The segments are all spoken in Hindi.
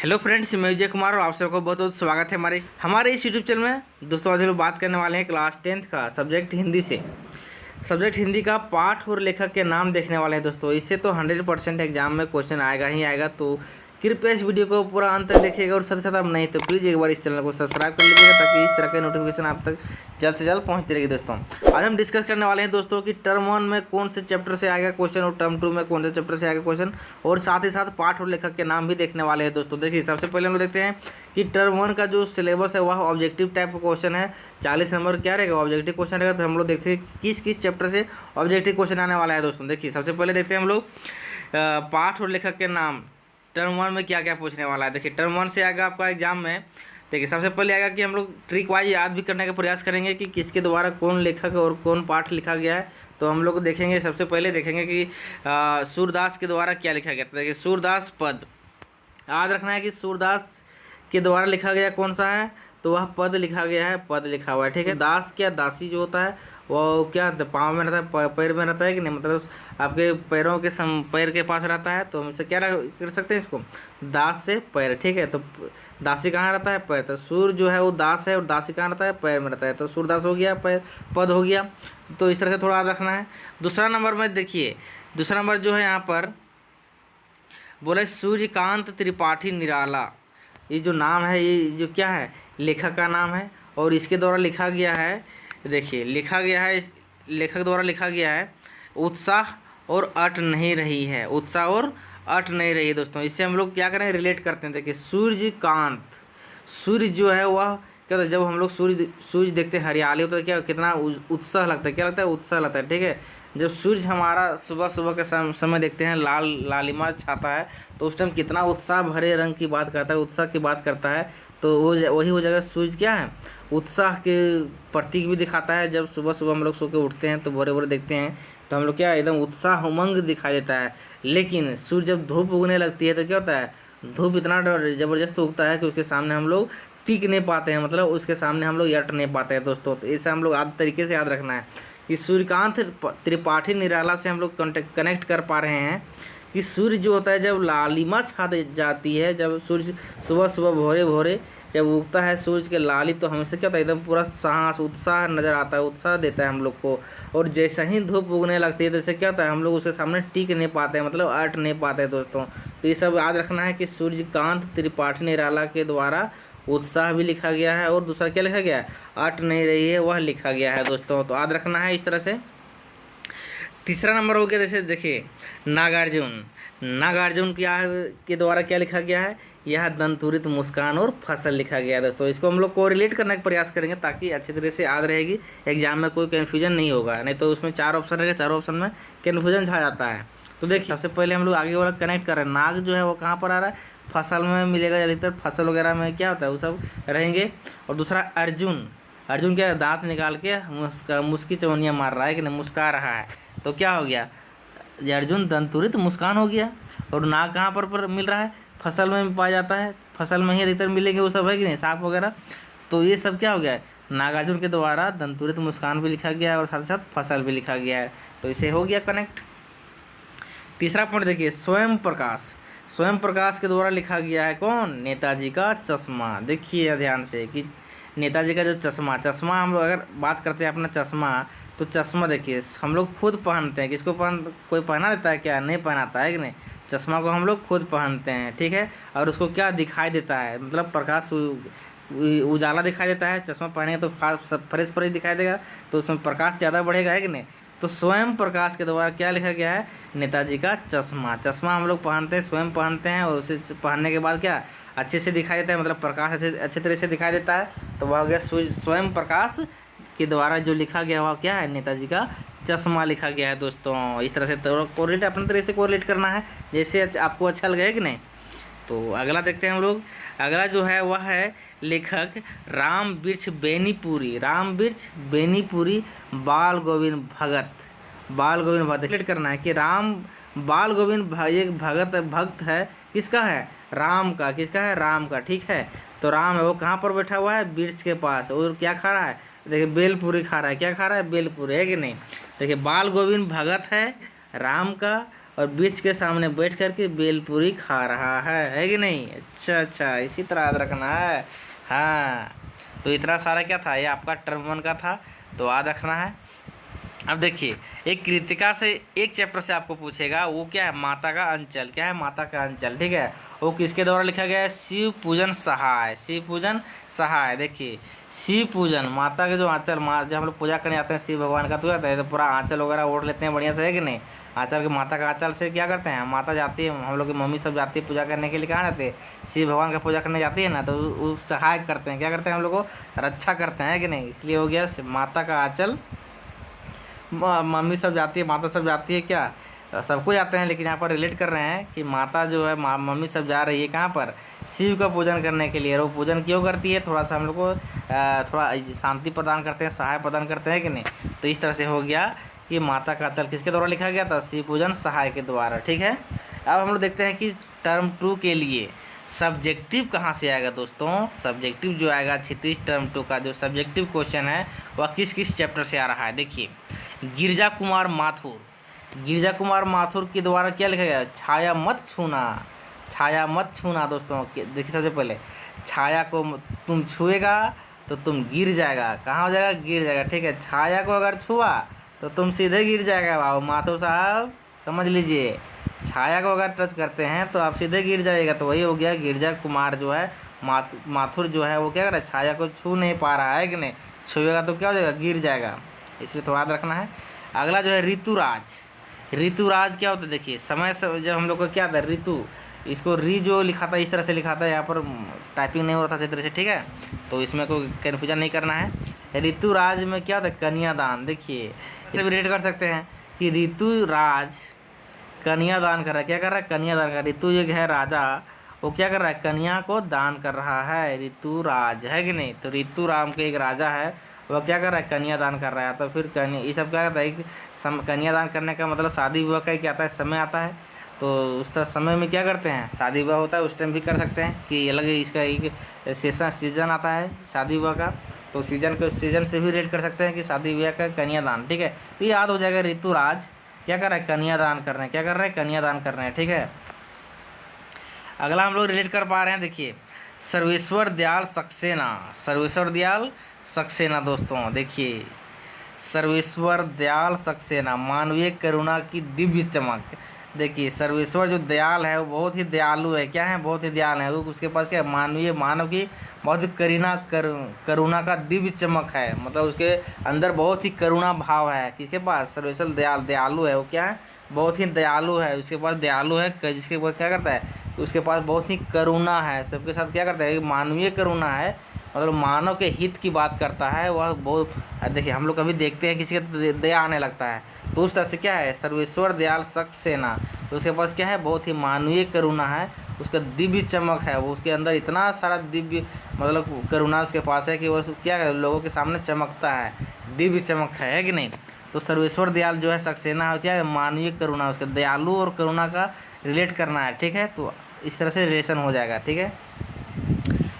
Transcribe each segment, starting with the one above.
हेलो फ्रेंड्स, मैं विजय कुमार और आप सबको बहुत बहुत स्वागत है हमारे इस यूट्यूब चैनल में। दोस्तों आज हम लोग बात करने वाले हैं क्लास 10th का सब्जेक्ट हिंदी से। सब्जेक्ट हिंदी का पाठ और लेखक के नाम देखने वाले हैं दोस्तों। इससे तो 100% एग्जाम में क्वेश्चन आएगा ही आएगा, तो कृपया इस वीडियो को पूरा अंत तक देखिएगा और साथ ही साथ आप नहीं तो प्लीज़ एक बार इस चैनल को सब्सक्राइब कर लीजिएगा ताकि इस तरह के नोटिफिकेशन आप तक जल्द से जल्द पहुंचती रहेगी। दोस्तों आज हम डिस्कस करने वाले हैं दोस्तों कि टर्म 1 में कौन से चैप्टर से आएगा क्वेश्चन और टर्म 2 में कौन से चैप्टर से आएगा क्वेश्चन, और साथ ही साथ पाठ और लेखक के नाम भी देखने वाले हैं दोस्तों। देखिए सबसे पहले हम लोग देखते हैं कि टर्म 1 का जो सिलेबस है वह ऑब्जेक्टिव टाइप का क्वेश्चन है। 40 नंबर क्या रहेगा, ऑब्जेक्टिव क्वेश्चन रहेगा। तो हम लोग देखते हैं किस किस चैप्टर से ऑब्जेक्टिव क्वेश्चन आने वाला है दोस्तों। देखिए सबसे पहले देखते हैं हम लोग पाठ और लेखक के नाम टर्म 1 में क्या क्या पूछने वाला है। देखिए टर्म 1 से आएगा आपका एग्जाम में। देखिए सबसे पहले आएगा कि हम लोग ट्रिक वाइज याद भी करने का प्रयास करेंगे कि किसके द्वारा कौन लेखक और कौन पाठ लिखा गया है। तो हम लोग देखेंगे, सबसे पहले देखेंगे कि सूरदास के द्वारा क्या लिखा गया था। देखिए सूरदास पद याद रखना है कि सूरदास के द्वारा लिखा गया कौन सा है, तो वह पद लिखा गया है, पद लिखा हुआ है। ठीक है, दास क्या दासी जो होता है वो क्या पाँव में रहता है, पैर में रहता है कि नहीं, मतलब आपके पैरों के पैर के पास रहता है। तो हम इसे क्या कर सकते हैं, इसको दास से पैर। ठीक है, तो दासी कहाँ रहता है, पैर। तो सूर जो है वो दास है और दासी कहाँ रहता है, पैर में रहता है। तो सूरदास हो गया, पैर पद हो गया। तो इस तरह से थोड़ा याद रखना है। दूसरा नंबर में देखिए, दूसरा नंबर जो है यहाँ पर बोले सूर्यकांत त्रिपाठी निराला। ये जो नाम है ये जो क्या है, लेखक का नाम है और इसके द्वारा लिखा गया है। देखिए लिखा गया है, इस लेखक द्वारा लिखा गया है उत्साह और अट नहीं रही है, उत्साह और अट नहीं रही है दोस्तों। इससे हम लोग क्या करें, रिलेट करते हैं। देखिए सूर्यकांत, सूर्य जो है वह क्या होता है, जब हम लोग सूर्य देखते हैं हरियाली होता है, क्या कितना उत्साह लगता है, क्या लगता है, उत्साह लगता है। ठीक है, जब सूर्य हमारा सुबह सुबह के समय देखते हैं लाल लालिमा छाता है, तो उस टाइम कितना उत्साह भरे रंग की बात करता है, उत्साह की बात करता है। तो वो वही हो जाएगा, सूर्य क्या है, उत्साह के प्रतीक भी दिखाता है। जब सुबह सुबह हम लोग सो के उठते हैं तो भोरे भोरे देखते हैं तो हम लोग क्या एकदम उत्साह उमंग दिखाई देता है। लेकिन सूर्य जब धूप उगने लगती है तो क्या होता है, धूप इतना ज़बरदस्त उगता है कि उसके सामने हम लोग टिक नहीं पाते हैं, मतलब उसके सामने हम लोग अट नहीं पाते हैं दोस्तों। तो इसे हम लोग तरीके से याद रखना है कि सूर्यकांत त्रिपाठी निराला से हम लोग कनेक्ट कर पा रहे हैं कि सूर्य जो होता है जब लालिमा छा जाती है, जब सूर्य सुबह सुबह भोरे भोरे जब उगता है सूर्य के लाली, तो हमें से क्या होता है, एकदम पूरा साहस उत्साह नज़र आता है, उत्साह देता है हम लोग को। और जैसे ही धूप उगने लगती है तो इससे क्या होता है, हम लोग उसके सामने टिक नहीं पाते हैं, मतलब अट नहीं पाते हैं दोस्तों। तो ये सब याद रखना है कि सूर्यकांत त्रिपाठी निराला के द्वारा उत्साह भी लिखा गया है और दूसरा क्या लिखा गया है, अट नहीं रही है, वह लिखा गया है दोस्तों। तो याद रखना है इस तरह से। तीसरा नंबर हो गया, जैसे देखिए नागार्जुन, नागार्जुन के द्वारा क्या लिखा गया है, यह दंतुरित मुस्कान और फसल लिखा गया है दोस्तों। इसको हम लोग को रिलेट करने का प्रयास करेंगे ताकि अच्छी तरह से याद रहेगी, एग्जाम में कोई कन्फ्यूजन नहीं होगा। नहीं तो उसमें 4 ऑप्शन रहेगा, 4 ऑप्शन में कन्फ्यूजन छा जाता है। तो देखिए सबसे पहले हम लोग आगे वाला कनेक्ट कर रहे हैं, नाग जो है वो कहाँ पर आ रहा है, फसल में मिलेगा, अधिकतर फसल वगैरह में क्या होता है वो सब रहेंगे। और दूसरा अर्जुन, अर्जुन क्या दांत निकाल के मुस्की चवनियाँ मार रहा है कि नहीं, मुस्का रहा है। तो क्या हो गया, ये अर्जुन दंतुरित मुस्कान हो गया। और नाग कहाँ पर मिल रहा है, फसल में पाया जाता है, फसल में ही अधिकतर मिलेंगे वो सब, है कि नहीं, सांप वगैरह। तो ये सब क्या हो गया है, नागार्जुन के द्वारा दंतुरित मुस्कान भी लिखा गया है और साथ ही साथ फसल भी लिखा गया है। तो इसे हो गया कनेक्ट। तीसरा पॉइंट देखिए स्वयं प्रकाश, स्वयं प्रकाश के द्वारा लिखा गया है कौन, नेताजी का चश्मा। देखिए ध्यान से कि नेताजी का जो चश्मा हम लोग अगर बात करते हैं अपना चश्मा, तो चश्मा देखिए हम लोग खुद पहनते हैं, किसको कोई पहना देता है क्या, नहीं पहनाता है कि नहीं, चश्मा को हम लोग खुद पहनते हैं। ठीक है, और उसको क्या दिखाई देता है, मतलब प्रकाश उजाला दिखाई देता है। चश्मा पहने तो फ्रेश फ्रेश दिखाई देगा, तो उसमें प्रकाश ज़्यादा बढ़ेगा, है कि नहीं। तो स्वयं प्रकाश के द्वारा क्या लिखा गया है, नेताजी का चश्मा। चश्मा हम लोग पहनते हैं, स्वयं पहनते हैं, और उसे पहनने के बाद क्या अच्छे से दिखाई देता है, मतलब प्रकाश अच्छे तरह से दिखाई देता है। तो वह हो गया स्वयं प्रकाश के द्वारा जो लिखा गया वह क्या है, नेताजी का चश्मा लिखा गया है दोस्तों। इस तरह से कोरिलेट अपने तरह से कोरिलेट करना है, जैसे आपको अच्छा लगे कि नहीं। तो अगला देखते हैं हम लोग, अगला जो है वह है लेखक राम वृक्ष बेनीपुरी, राम वृक्ष बेनीपुरी बाल गोविंद भगत, बाल गोविंद भगत रिलेट करना है कि राम बाल गोविंद एक भक्त है, किसका है, राम का, किसका है, राम का। ठीक है, तो राम है वो कहाँ पर बैठा हुआ है, वृक्ष के पास, और क्या खा रहा है, देखिए बेलपूरी खा रहा है, क्या खा रहा है, बेलपूरी, है कि नहीं। देखिए बाल गोविंद भगत है राम का और बीच के सामने बैठ कर के बेलपूरी खा रहा है कि नहीं। अच्छा अच्छा, इसी तरह याद रखना है। हाँ, तो इतना सारा क्या था, ये आपका टर्म 1 का था, तो याद रखना है। अब देखिए, एक कृतिका से एक चैप्टर से आपको पूछेगा, वो क्या है, माता का अंचल। क्या है, माता का अंचल, ठीक है। वो किसके द्वारा लिखा गया है, शिव पूजन सहाय। शिव पूजन सहाय, देखिए शिव पूजन, माता के जो आंचल, जब हम लोग पूजा करने जाते हैं शिव भगवान का, तो जाता है तो पूरा आंचल वगैरह ओढ़ लेते हैं बढ़िया से, है कि नहीं। आंचल के, माता का आंचल से क्या करते हैं, माता जाती है, हम लोग की मम्मी सब जाती है पूजा करने के लिए। कहाँ जाते हैं, शिव भगवान का पूजा करने जाती है ना, तो वो सहाय करते हैं, क्या करते हैं, हम लोग को रक्षा करते हैं, कि नहीं। इसलिए हो गया माता का आंचल। मम्मी सब जाती है, माता सब जाती है, क्या सबको जाते हैं, लेकिन यहाँ पर रिलेट कर रहे हैं कि माता जो है, मम्मी सब जा रही है कहाँ पर, शिव का पूजन करने के लिए। और वो पूजन क्यों करती है, थोड़ा सा हम लोग को थोड़ा शांति प्रदान करते हैं, सहाय प्रदान करते हैं, कि नहीं। तो इस तरह से हो गया कि माता का अंचल किसके द्वारा लिखा गया था, शिव पूजन सहाय के द्वारा, ठीक है। अब हम लोग देखते हैं कि टर्म 2 के लिए सब्जेक्टिव कहाँ से आएगा दोस्तों। सब्जेक्टिव जो आएगा क्षितिज टर्म 2 का जो सब्जेक्टिव क्वेश्चन है, वह किस किस चैप्टर से आ रहा है। देखिए, गिरजा कुमार माथुर, गिरजा कुमार माथुर के द्वारा क्या लिखा गया, छाया मत छूना। छाया मत छूना दोस्तों, देखिए सबसे पहले छाया को तुम छुएगा तो तुम गिर जाएगा। कहाँ हो जाएगा, गिर जाएगा, ठीक है। छाया को अगर छुआ तो तुम सीधे गिर जाएगा बाबू, माथुर साहब समझ लीजिए। छाया को अगर टच करते हैं तो आप सीधे गिर जाएगा। तो वही हो गया, गिरजा कुमार जो है, माथुर जो है, वो क्या कर रहा है, छाया को छू नहीं पा रहा है, कि नहीं। छुएगा तो क्या हो जाएगा, गिर जाएगा, इसलिए थोड़ा याद रखना है। अगला जो है ऋतुराज। ऋतुराज क्या होता है, देखिए समय से जब हम लोग को क्या था, ऋतु, इसको री जो लिखा था इस तरह से लिखा था, यहाँ पर टाइपिंग नहीं हो रहा था इस तरह से, ठीक है। तो इसमें कोई कन्फ्यूजन नहीं करना है। ऋतुराज में क्या होता है, कन्यादान। देखिए ऐसे भी रिलेट कर सकते हैं कि ऋतुराज कन्यादान कर रहा है। क्या कर रहा है, कन्यादान कर रहा है। ऋतु जो है राजा, वो क्या कर रहा है, कन्या को दान कर रहा है, ऋतुराज, है कि नहीं। तो ऋतुराम के एक राजा है, वह क्या कर रहा है, कन्यादान कर रहा है। तो फिर कन्या, ये सब क्या करता है कि कन्यादान करने का मतलब शादी विवाह का क्या आता है, समय आता है। तो उस तरह समय में क्या करते हैं, शादी विवाह होता है, उस टाइम भी कर सकते हैं कि अलग इसका एक सीजन आता है शादी विवाह का, तो सीजन से भी रिलेट कर सकते हैं कि शादी विवाह का कन्यादान, ठीक है। तो ये याद हो जाएगा, ऋतुराज क्या कर रहा है, कन्यादान कर रहे हैं। क्या कर रहे हैं, कन्यादान कर रहे हैं, ठीक है। अगला हम लोग रिलेट कर पा रहे हैं, देखिए सर्वेश्वर दयाल सक्सेना। सर्वेश्वर दयाल सक्सेना दोस्तों, देखिए सर्वेश्वर दयाल सक्सेना, मानवीय करुणा की दिव्य चमक। देखिए सर्वेश्वर जो दयाल है, वो बहुत ही दयालु है। क्या है, बहुत ही दयाल है। वो उसके पास क्या है, मानव की बहुत ही करुणा का दिव्य चमक है, मतलब उसके अंदर बहुत ही करुणा भाव है। किसके पास, सर्वेश्वर दयालु है। वो क्या है, बहुत ही दयालु है, उसके पास दयालु है, जिसके पास क्या करता है, उसके पास बहुत ही करुणा है, सबके साथ क्या करता है, मानवीय करुणा है, मतलब मानव के हित की बात करता है वह बहुत। देखिए हम लोग कभी देखते हैं किसी का दया आने लगता है, तो उस तरह से क्या है, सर्वेश्वर दयाल सक्सेना, तो उसके पास क्या है, बहुत ही मानवीय करुणा है, उसका दिव्य चमक है, वो उसके अंदर इतना सारा दिव्य मतलब करुणा उसके पास है कि वो क्या है, लोगों के सामने चमकता है, दिव्य चमक है कि नहीं। तो सर्वेश्वर दयाल जो है सक्सेना है, क्या है, मानवीय करुणा, उसका दयालु और करुणा का रिलेट करना है, ठीक है। तो इस तरह से रिलेशन हो जाएगा, ठीक है।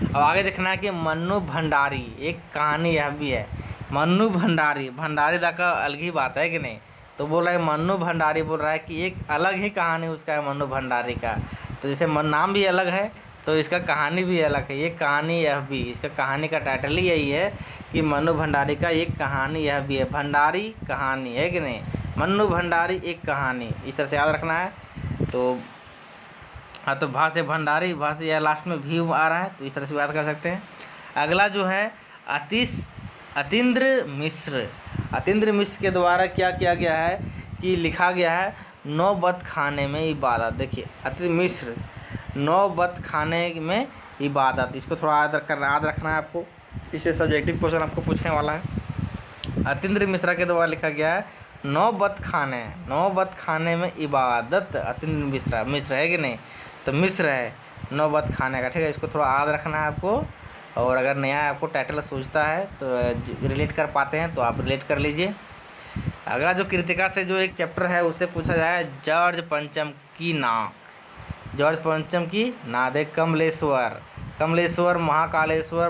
अब आगे देखना है कि मन्नू भंडारी, एक कहानी यह भी है। मन्नू भंडारी दा का अलग ही बात है कि नहीं। तो बोल रहा है मन्नू भंडारी, बोल रहा है कि एक अलग ही कहानी उसका है मन्नू भंडारी का। तो जैसे नाम भी अलग है तो इसका कहानी भी अलग है। ये कहानी यह भी, इसका कहानी का टाइटल ही यही है कि मन्नू भंडारी का एक कहानी यह भी है। भंडारी कहानी है कि नहीं, मन्नू भंडारी एक कहानी, इस तरह से याद रखना है। तो हाँ, तो भा से भंडारी, भा से यह लास्ट में भी आ रहा है, तो इस तरह से याद कर सकते हैं। अगला जो है अतीन्द्र मिश्र के द्वारा क्या किया गया है कि लिखा गया है नौबत खाने में इबादत। देखिए अतीन्द्र मिश्र, नौबत खाने में इबादत, इसको थोड़ा याद रखना है आपको, इससे सब्जेक्टिव क्वेश्चन आपको पूछने वाला है। अतीन्द्र मिश्रा के द्वारा लिखा गया है नौबत खाने में इबादत। अतीन्द्र मिश्र है कि नहीं, तो मिश्र है नौबत खाने का, ठीक है। इसको थोड़ा याद रखना है आपको, और अगर नया आपको टाइटल सूझता है तो रिलेट कर पाते हैं तो आप रिलेट कर लीजिए। अगला जो कृतिका से जो एक चैप्टर है उससे पूछा जाए जॉर्ज पंचम की नाद, कमलेश्वर, महाकालेश्वर,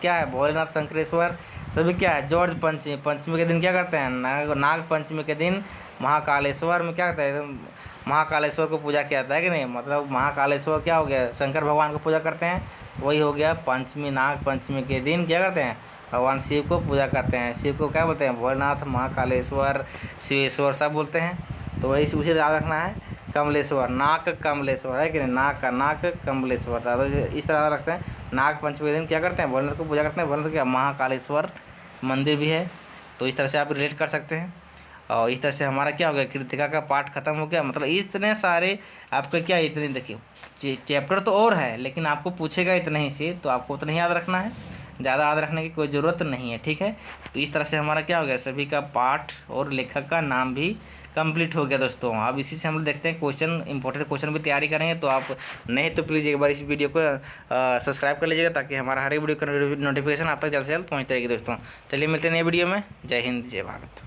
क्या है, भोलेनाथ, शंकरेश्वर, सभी क्या है, जॉर्ज पंचमी के दिन क्या करते हैं, नाग पंचमी के दिन महाकालेश्वर में क्या कहते हैं, महाकालेश्वर को पूजा किया जाता है कि नहीं, मतलब महाकालेश्वर क्या हो गया, शंकर भगवान को पूजा करते हैं। तो वही हो गया पंचमी, नाग पंचमी के दिन क्या करते हैं, भगवान शिव को पूजा करते हैं। शिव को क्या बोलते हैं, भोलेनाथ, महाकालेश्वर, शिवेश्वर सब बोलते हैं। तो वही उसे याद रखना है, कमलेश्वर, नाक कमलेश्वर है कि नहीं, नाक का नाक कमलेश्वर था। तो इस तरह रखते हैं। नाग पंचमी के दिन क्या करते हैं, भोलेनाथ को पूजा करते हैं। भोलेनाथ क्या महाकालेश्वर मंदिर भी है। तो इस तरह से आप रिलेट कर सकते हैं। और इस तरह से हमारा क्या हो गया, कृतिका का पाठ खत्म हो गया। मतलब इतने सारे आपके क्या, इतने देखिए चैप्टर तो और है, लेकिन आपको पूछेगा इतना ही से, तो आपको उतना ही याद रखना है, ज़्यादा याद रखने की कोई ज़रूरत नहीं है, ठीक है। तो इस तरह से हमारा क्या हो गया, सभी का पाठ और लेखक का नाम भी कंप्लीट हो गया दोस्तों। अब इसी से हम लोग देखते हैं क्वेश्चन, इंपॉर्टेंट क्वेश्चन भी तैयारी करेंगे। तो आप नहीं तो प्लीज़ एक बार इस वीडियो को सब्सक्राइब कर लीजिएगा, ताकि हमारा हर एक वीडियो का नोटिफिकेशन आप तक जल्द से जल्द पहुँचता रहेगी दोस्तों। चलिए मिलते हैं नए वीडियो में। जय हिंद, जय भारत।